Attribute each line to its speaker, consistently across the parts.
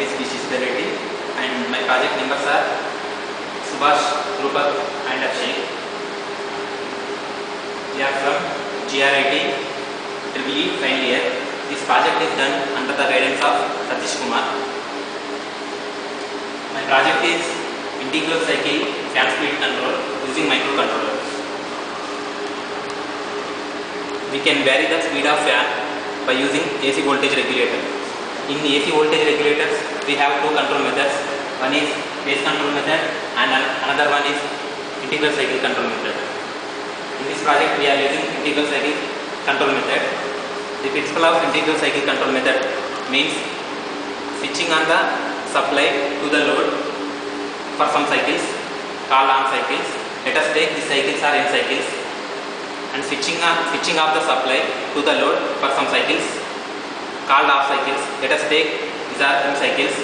Speaker 1: is Vishishta Reddy and my project members are Subhash, Rupak and Abhishek. We are from GRIT EEE final year. This project is done under the guidance of Satish Kumar. My project is integral cycle fan speed control using microcontroller. We can vary the speed of fan by using AC voltage regulator. In AC voltage regulators, we have two control methods. One is phase control method and another one is integral cycle control method. In this project, we are using integral cycle control method. The principle of integral cycle control method means switching on the supply to the load for some cycles called on cycles. Let us take the cycles are N cycles, and switching off the supply to the load for some cycles called off cycles. Let us take these are M cycles.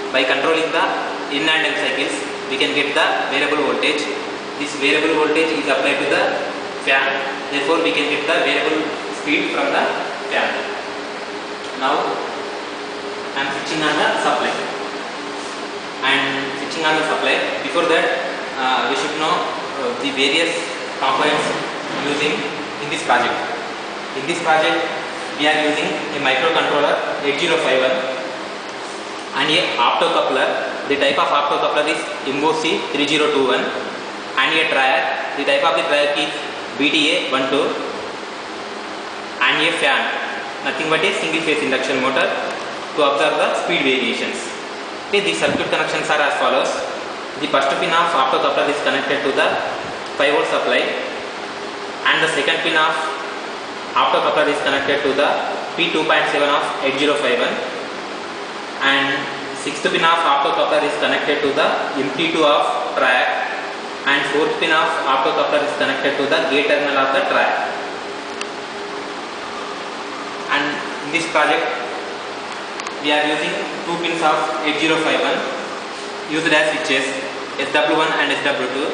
Speaker 1: By controlling the N and M cycles, we can get the variable voltage. This variable voltage is applied to the fan. Therefore, we can get the variable speed from the fan. Now, I am switching on the supply. And switching on the supply. Before that, we should know the various components using in this project. In this project, we are using a microcontroller 8051 and a optocoupler. The type of optocoupler is MOC 3021 and a dryer. The type of the dryer is BTA12 and a fan, nothing but a single phase induction motor to observe the speed variations. Okay, the circuit connections are as follows. The first pin of optocoupler is connected to the 5 volt supply and the second pin of optocoupler is connected to the P2.7 of 8051 and 6th pin of optocoupler is connected to the MT2 of track and 4th pin of optocoupler is connected to the gate terminal of the track. And in this project, we are using two pins of 8051 used as switches SW1 and SW2.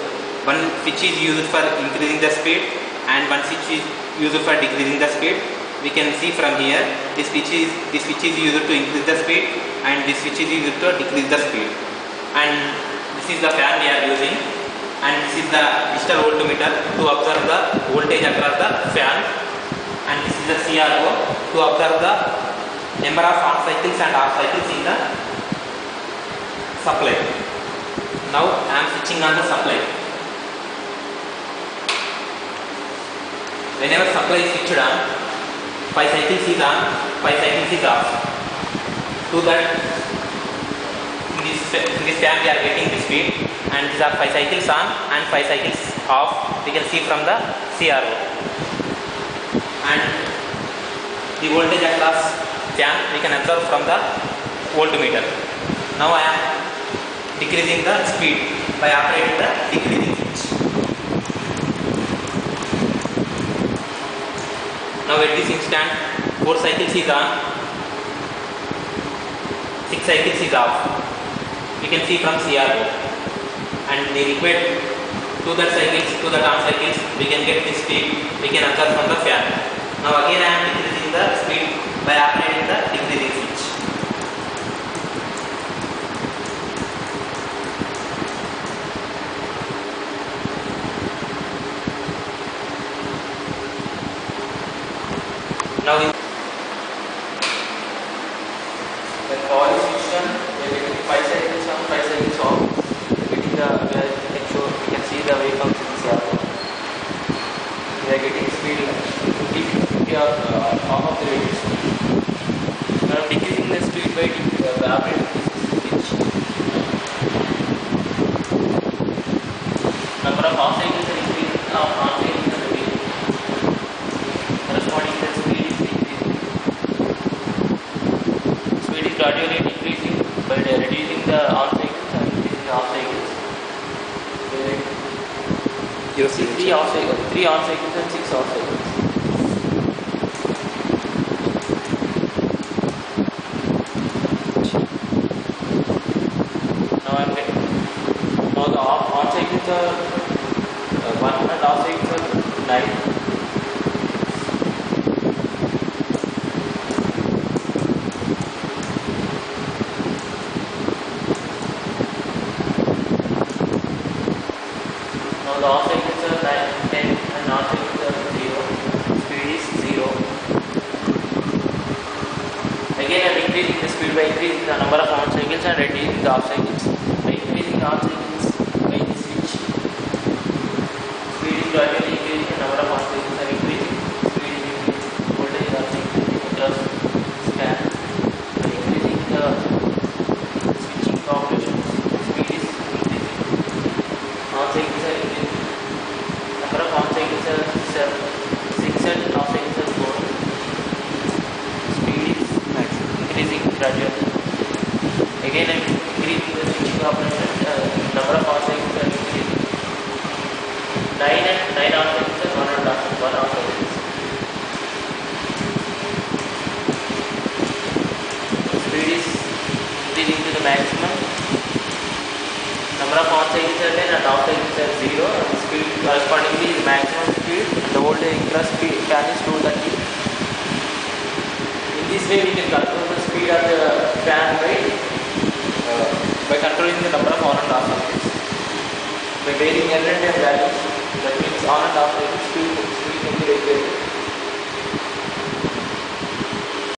Speaker 1: One switch is used for increasing the speed and one switch is used for decreasing the speed. We can see from here this switch is used to increase the speed and this switch is used to decrease the speed. And this is the fan we are using and this is the digital voltmeter to observe the voltage across the fan, and this is the CRO to observe the number of on cycles and off cycles in the supply. Now I am switching on the supply. Whenever supply is switched on, 5 cycles is on, 5 cycles is off. So that in this fan we are getting the speed, and these are 5 cycles on and 5 cycles off. We can see from the CRO. And the voltage across fan we can observe from the voltmeter. Now I am decreasing the speed by operating the decreasing switch. Now at this instant 4 cycles is on, 6 cycles is off. We can see from CRO, and the required 2 cycles, 2 on cycles, we can get this speed, we can observe from the fan. Now again I am decreasing the speed by operating the decreasing switch. Now when all is switched on, we are getting 5 cycles on, 5 cycles off. We can see the waveforms in this arrow. We are getting speed 50 of the rated speed. Now decreasing the speed by operating this switch. Number of off cycles are increasing, on cycles are reducing. Corresponding to the speed is increasing. Speed is gradually decreasing by reducing the on cycles and increasing the off cycles. You see 3 on cycles and 6 off cycles. Now the on cycles are 1 and off cycles are 9.
Speaker 2: the off cycles are 9, 10 and on cycles are 0. Speed is 0. Again I am increasing the speed by increasing the number of on cycles and reducing the off cycles. By increasing the on cycles by the switch, speed is gradually increasing, the number of on cycles are increasing, speed is increasing, voltage is also increasing across span. By increasing the switching operations, speed is increasing, on cycles are increasing, number of on cycles are 6 and off cycles are 4. Speed is increasing gradually. Again I am increasing the switching operations, number of on cycles are increasing. 9 and 9 on cycles are 1 and 1 on cycles. Speed is increasing to the maximum. Number of on cycles are 10 and off cycles are 0. And speed correspondingly is maximum speed and the voltage across speed fan is 230. In this way we can control the speed of the fan by controlling the number of on and off cycles. By varying L and M values, that means on and off cycles, speed can be regulated.